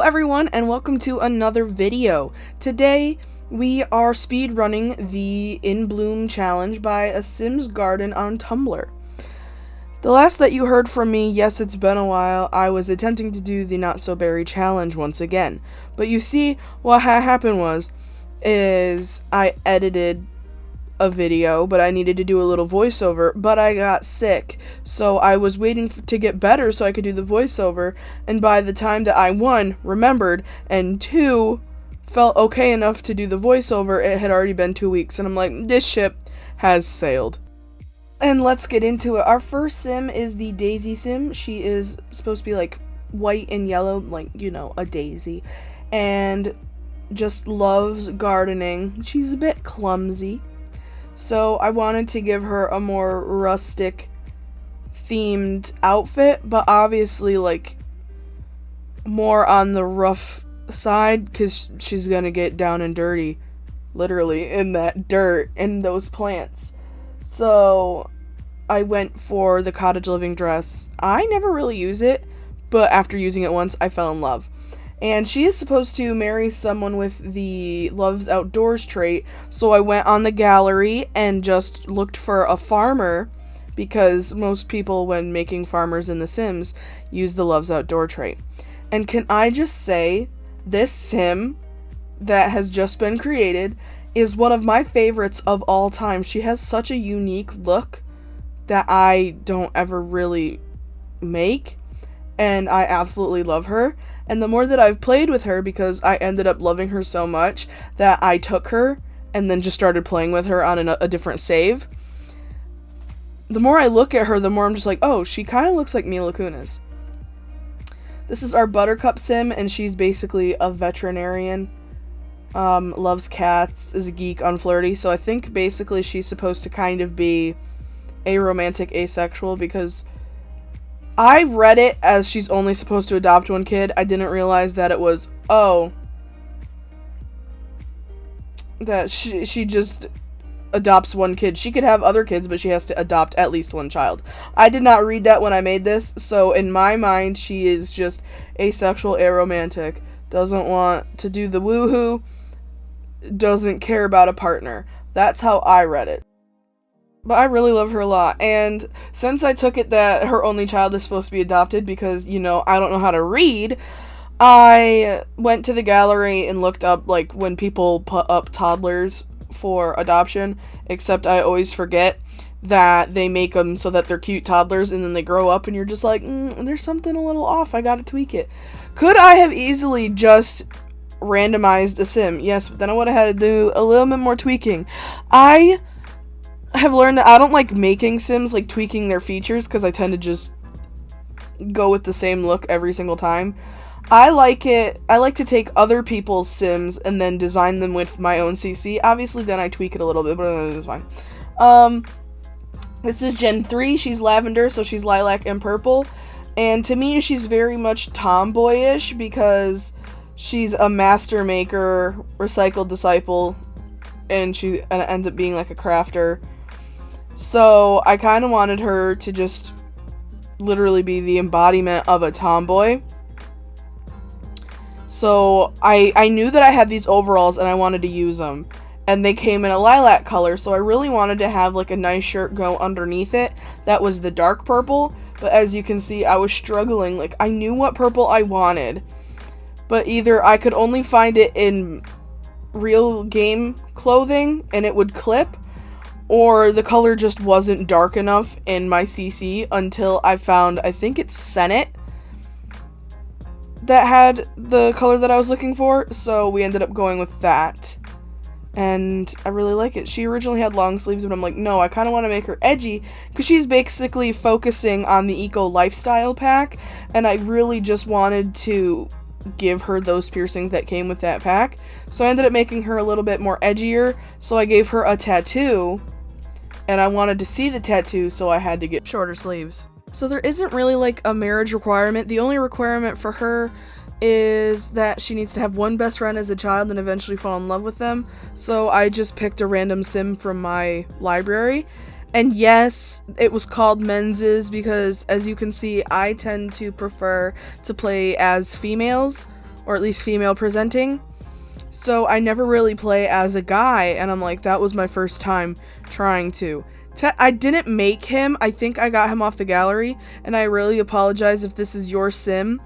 everyone, and welcome to another video. Today we are speed running the In Bloom challenge by A Sims Garden on Tumblr. The last that you heard from me, yes, it's been a while, I was attempting to do the Not So Berry challenge once again. But you see, what happened is I edited a video, but I needed to do a little voiceover, but I got sick, so I was waiting to get better so I could do the voiceover, and by the time that I, 1, remembered, and 2, felt okay enough to do the voiceover, it had already been 2 weeks, and I'm like, this ship has sailed. And let's get into it. Our first sim is the Daisy sim. She is supposed to be like white and yellow, like, you know, a daisy, and just loves gardening. She's a bit clumsy. So I wanted to give her a more rustic themed outfit, but obviously like more on the rough side because she's gonna get down and dirty, literally, in that dirt and those plants. So I went for the cottage living dress. I never really use it, but after using it once I fell in love. And she is supposed to marry someone with the loves outdoors trait, so I went on the gallery and just looked for a farmer, because most people when making farmers in The Sims use the loves outdoor trait. And can I just say, this sim that has just been created is one of my favorites of all time. She has such a unique look that I don't ever really make, and I absolutely love her. And the more that I've played with her, because I ended up loving her so much that I took her and then just started playing with her on a different save, the more I look at her, the more I'm just like, oh, she kind of looks like Mila Kunis. This is our Buttercup sim, and she's basically a veterinarian, loves cats, is a geek, unflirty, so I think basically she's supposed to kind of be aromantic, asexual, because I read it as she's only supposed to adopt one kid. I didn't realize that it was, that she just adopts one kid. She could have other kids, but she has to adopt at least one child. I did not read that when I made this, so in my mind, she is just asexual, aromantic, doesn't want to do the woohoo, doesn't care about a partner. That's how I read it. But I really love her a lot, and since I took it that her only child is supposed to be adopted because, you know, I don't know how to read, I went to the gallery and looked up, like, when people put up toddlers for adoption, except I always forget that they make them so that they're cute toddlers, and then they grow up, and you're just like, there's something a little off, I gotta tweak it. Could I have easily just randomized a sim? Yes, but then I would have had to do a little bit more tweaking. I have learned that I don't like making sims, like tweaking their features, because I tend to just go with the same look every single time. I like to take other people's sims and then design them with my own CC. Obviously then I tweak it a little bit, but it's fine. This is Gen 3, she's Lavender, so she's lilac and purple, and to me she's very much tomboyish because she's a master maker, recycled disciple, and she ends up being like a crafter. So I kind of wanted her to just literally be the embodiment of a tomboy. So I knew that I had these overalls and I wanted to use them. And they came in a lilac color, so I really wanted to have like a nice shirt go underneath it. That was the dark purple, but as you can see, I was struggling. Like, I knew what purple I wanted, but either I could only find it in real game clothing and it would clip, or the color just wasn't dark enough in my CC until I found, I think it's Senate, that had the color that I was looking for, so we ended up going with that. And I really like it. She originally had long sleeves, but I'm like, no, I kind of want to make her edgy, because she's basically focusing on the eco lifestyle pack, and I really just wanted to give her those piercings that came with that pack. So I ended up making her a little bit more edgier, so I gave her a tattoo, and I wanted to see the tattoo, so I had to get shorter sleeves. So there isn't really like a marriage requirement. The only requirement for her is that she needs to have one best friend as a child and eventually fall in love with them. So I just picked a random sim from my library. And yes, it was called Menses because, as you can see, I tend to prefer to play as females, or at least female presenting. So I never really play as a guy, and I'm like, that was my first time trying to. I didn't make him. I think I got him off the gallery, and I really apologize if this is your sim,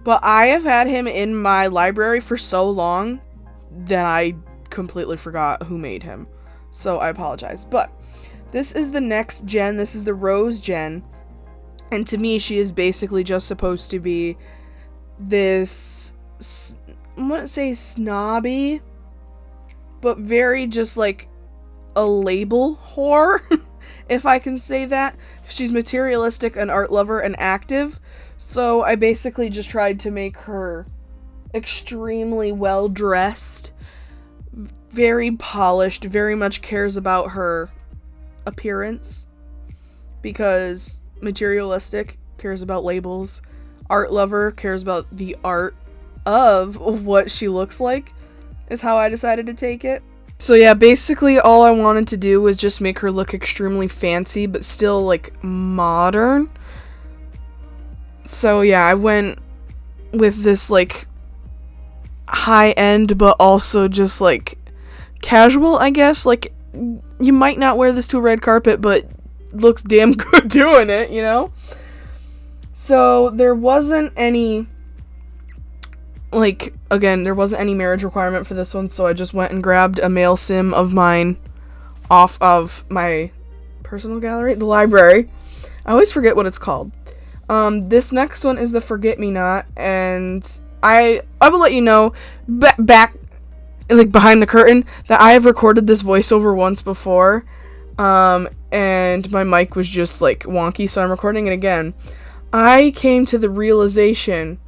but I have had him in my library for so long that I completely forgot who made him. So I apologize. But this is the next gen. This is the Rose gen. And to me, she is basically just supposed to be this, I wouldn't say snobby, but very just like a label whore, if I can say that. She's materialistic, an art lover, and active. So I basically just tried to make her extremely well dressed, very polished, very much cares about her appearance, because materialistic cares about labels, art lover cares about the art of what she looks like, is how I decided to take it. So yeah, basically all I wanted to do was just make her look extremely fancy but still like modern. So yeah, I went with this like high end but also just like casual, I guess. Like, you might not wear this to a red carpet, but looks damn good doing it, you know? So there wasn't any, like, again, there wasn't any marriage requirement for this one, so I just went and grabbed a male sim of mine off of my personal gallery, the library. I always forget what it's called. This next one is the Forget-Me-Not, and I will let you know, back, like, behind the curtain, that I have recorded this voiceover once before, and my mic was just, like, wonky, so I'm recording it again. I came to the realization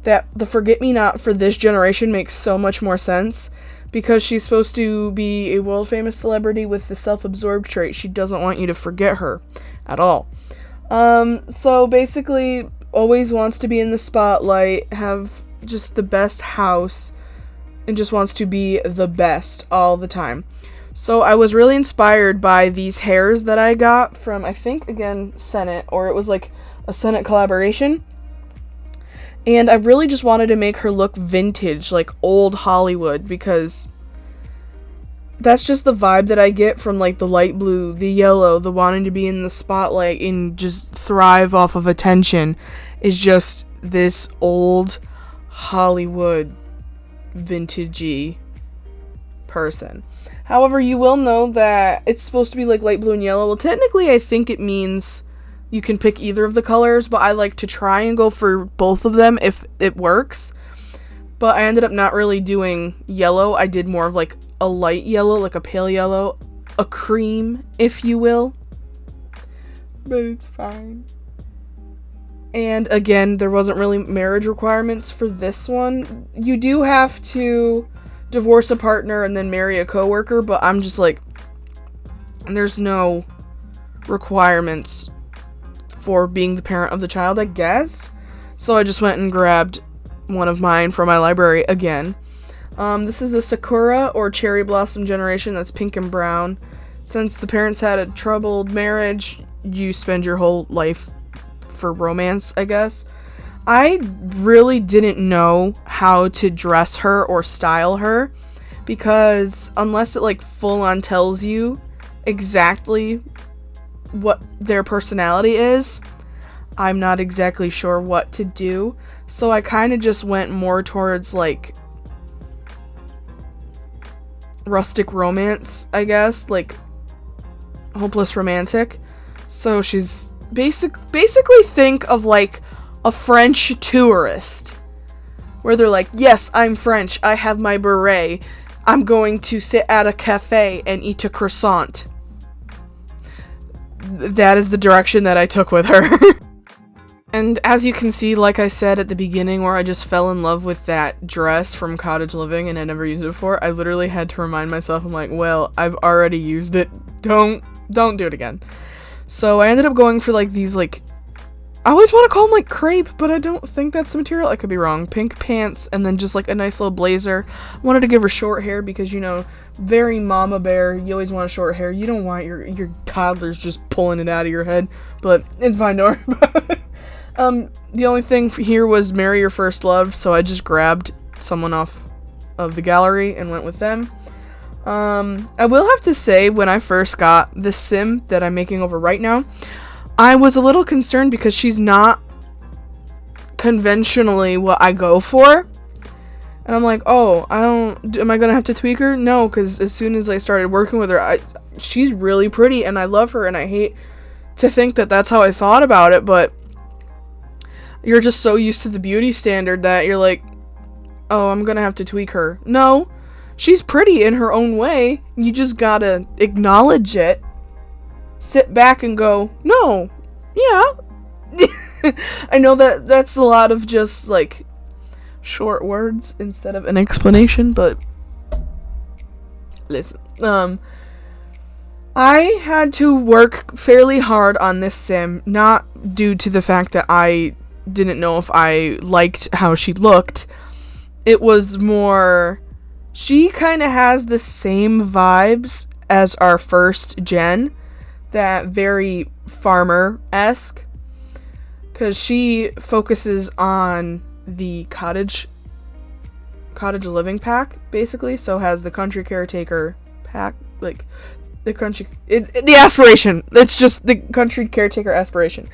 that the Forget-Me-Not for this generation makes so much more sense, because she's supposed to be a world-famous celebrity with the self-absorbed trait. She doesn't want you to forget her at all. So basically, always wants to be in the spotlight, have just the best house, and just wants to be the best all the time. So I was really inspired by these hairs that I got from, I think, again, Senate, or it was like a Senate collaboration. And I really just wanted to make her look vintage, like old Hollywood, because that's just the vibe that I get from, like, the light blue, the yellow, the wanting to be in the spotlight and just thrive off of attention, is just this old Hollywood vintagey person. However, you will know that it's supposed to be like light blue and yellow. Well, technically, I think it means you can pick either of the colors, but I like to try and go for both of them if it works. But I ended up not really doing yellow. I did more of like a light yellow, like a pale yellow, a cream, if you will. But it's fine. And again, there wasn't really marriage requirements for this one. You do have to divorce a partner and then marry a coworker, but I'm just like, there's no requirements for being the parent of the child, I guess. So I just went and grabbed one of mine from my library again. This is the Sakura or Cherry Blossom generation. That's pink and brown. Since the parents had a troubled marriage, you spend your whole life for romance, I guess. I really didn't know how to dress her or style her, because unless it like full on tells you exactly what their personality is, I'm not exactly sure what to do. So I kind of just went more towards like rustic romance, I guess, like hopeless romantic. So she's basically think of like a French tourist, where they're like, yes, I'm French, I have my beret, I'm going to sit at a cafe and eat a croissant. That is the direction that I took with her. And as you can see, like I said at the beginning, where I just fell in love with that dress from Cottage Living and I never used it before, I literally had to remind myself, I'm like, well, I've already used it, don't do it again. So I ended up going for like these, like, I always want to call them like crepe, but I don't think that's the material. I could be wrong. Pink pants and then just like a nice little blazer. I wanted to give her short hair because, you know, very mama bear. You always want a short hair. You don't want your toddlers just pulling it out of your head, but it's fine, don't worry about it. The only thing here was marry your first love, so I just grabbed someone off of the gallery and went with them. I will have to say, when I first got this sim that I'm making over right now, I was a little concerned because she's not conventionally what I go for. And I'm like, oh, am I gonna have to tweak her? No, because as soon as I started working with her, she's really pretty and I love her, and I hate to think that that's how I thought about it, but you're just so used to the beauty standard that you're like, oh, I'm gonna have to tweak her. No, she's pretty in her own way. You just gotta acknowledge it, sit back and go, no, yeah. I know that that's a lot of just like short words instead of an explanation, but listen, I had to work fairly hard on this sim, not due to the fact that I didn't know if I liked how she looked. It was more, she kind of has the same vibes as our first gen, that very farmer-esque, because she focuses on the cottage living basically, so has the country caretaker pack, like the aspiration. It's just the country caretaker aspiration.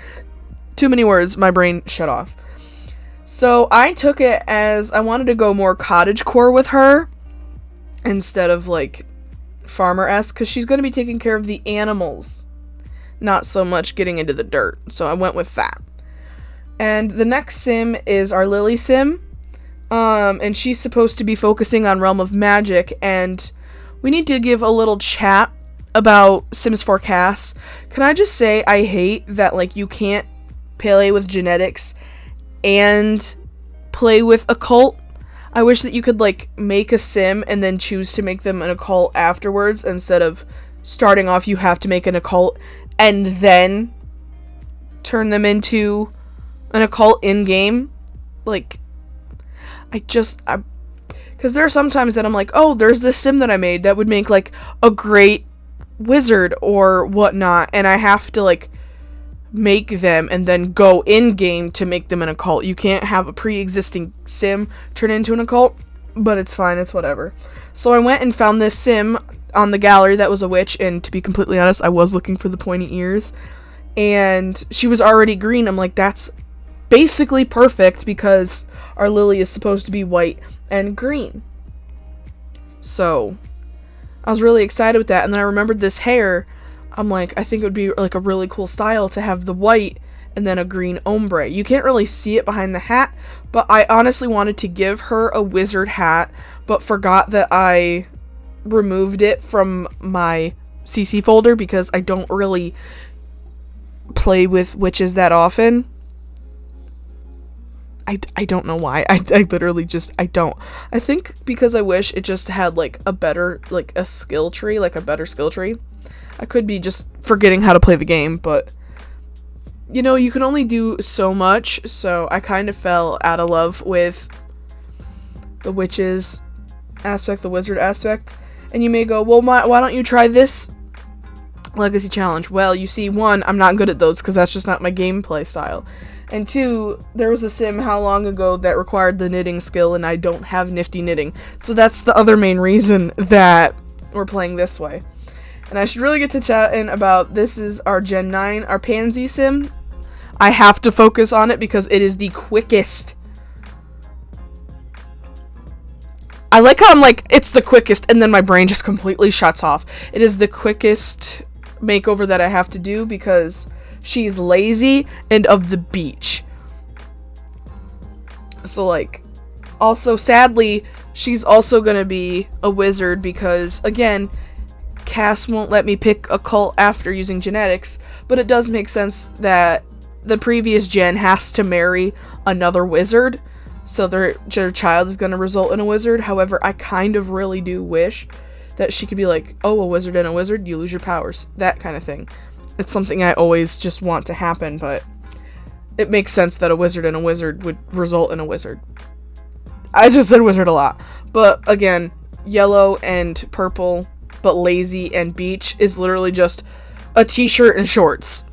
Too many words, my brain shut off. So I took it as I wanted to go more cottagecore with her instead of like farmer-esque, because she's going to be taking care of the animals, not so much getting into the dirt. So I went with that. And the next sim is our Lily sim. And she's supposed to be focusing on Realm of Magic, and we need to give a little chat about Sims 4 CAS. Can I just say, I hate that, like, you can't play with genetics and play with occult. I wish that you could, like, make a sim and then choose to make them an occult afterwards, instead of starting off you have to make an occult and then turn them into an occult in-game. Like, because there are some times that I'm like, oh, there's this sim that I made that would make, like, a great wizard or whatnot, and I have to, like, make them and then go in-game to make them an occult. You can't have a pre-existing sim turn into an occult, but it's fine, it's whatever. So I went and found this sim on the gallery that was a witch, and to be completely honest, I was looking for the pointy ears, and she was already green. I'm like, that's basically perfect, because our Lily is supposed to be white and green. So I was really excited with that, and then I remembered this hair. I'm like, I think it would be like a really cool style to have the white and then a green ombre. You can't really see it behind the hat, but I honestly wanted to give her a wizard hat, but forgot that I removed it from my CC folder because I don't really play with witches that often. I don't know why. I literally just, I don't. I think because I wish it just had, like, a better, like, a skill tree, like a better skill tree. I could be just forgetting how to play the game, but, you know, you can only do so much, so I kind of fell out of love with the witches aspect, the wizard aspect. And you may go, well, why don't you try this legacy challenge? Well, you see, one, I'm not good at those because that's just not my gameplay style. And two, there was a sim how long ago that required the knitting skill, and I don't have nifty knitting. So that's the other main reason that we're playing this way. And I should really get to chatting about, this is our Gen 9, our Pansy sim. I have to focus on it because it is the quickest. I like how I'm like, it's the quickest, and then my brain just completely shuts off. It is the quickest makeover that I have to do because she's lazy and of the beach. So, like, also, sadly, she's also gonna be a wizard because, again, CAS won't let me pick a cult after using genetics, but it does make sense that the previous gen has to marry another wizard, so their child is gonna result in a wizard. However, I kind of really do wish that she could be like, oh, a wizard and a wizard, you lose your powers, that kind of thing. It's something I always just want to happen, but it makes sense that a wizard and a wizard would result in a wizard. I just said wizard a lot. But again, yellow and purple, but lazy and beach is literally just a t-shirt and shorts.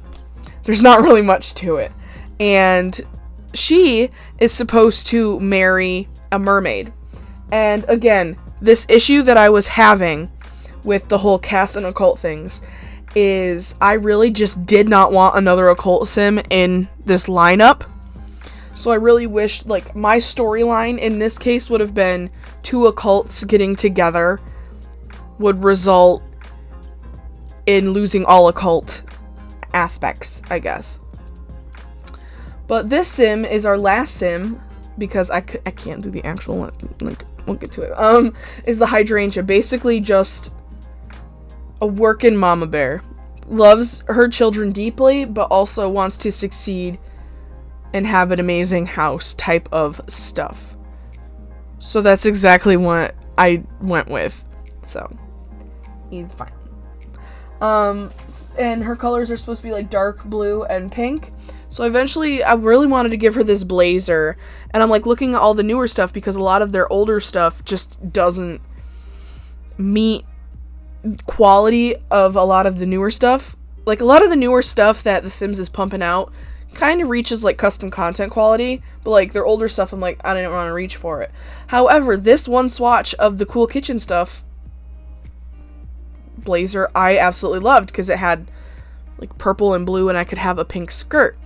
There's not really much to it. And she is supposed to marry a mermaid. And again, this issue that I was having with the whole CAS and occult things is I really just did not want another occult sim in this lineup. So I really wish, like, my storyline in this case would have been 2 occults getting together would result in losing all occult aspects, I guess. But this sim is our last sim, because I can't do the actual one, like, we'll get to it, is the Hydrangea. Basically just a working mama bear. Loves her children deeply, but also wants to succeed and have an amazing house type of stuff. So that's exactly what I went with. So, he's fine. And her colors are supposed to be like dark blue and pink. So eventually I really wanted to give her this blazer, and I'm like looking at all the newer stuff because a lot of their older stuff just doesn't meet quality of a lot of the newer stuff. Like, a lot of the newer stuff that The Sims is pumping out kind of reaches like custom content quality, but like their older stuff, I'm like, I didn't want to reach for it. However, this one swatch of the cool kitchen stuff blazer I absolutely loved because it had like purple and blue and I could have a pink skirt.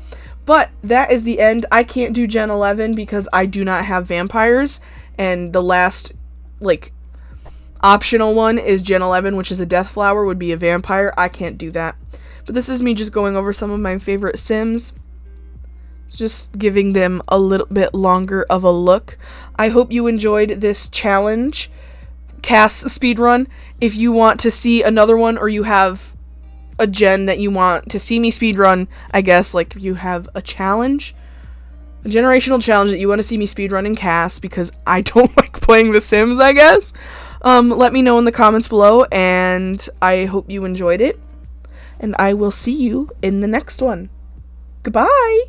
But that is the end. I can't do Gen 11 because I do not have vampires, and the last like optional one is Gen 11, which is a death flower, would be a vampire. I can't do that. But this is me just going over some of my favorite Sims, just giving them a little bit longer of a look. I hope you enjoyed this challenge, CAS speedrun. If you want to see another one, or you have a gen that you want to see me speedrun, I guess, like if you have a challenge, a generational challenge that you want to see me speedrun in CAS, because I don't like playing The Sims, I guess, let me know in the comments below, and I hope you enjoyed it, and I will see you in the next one. Goodbye!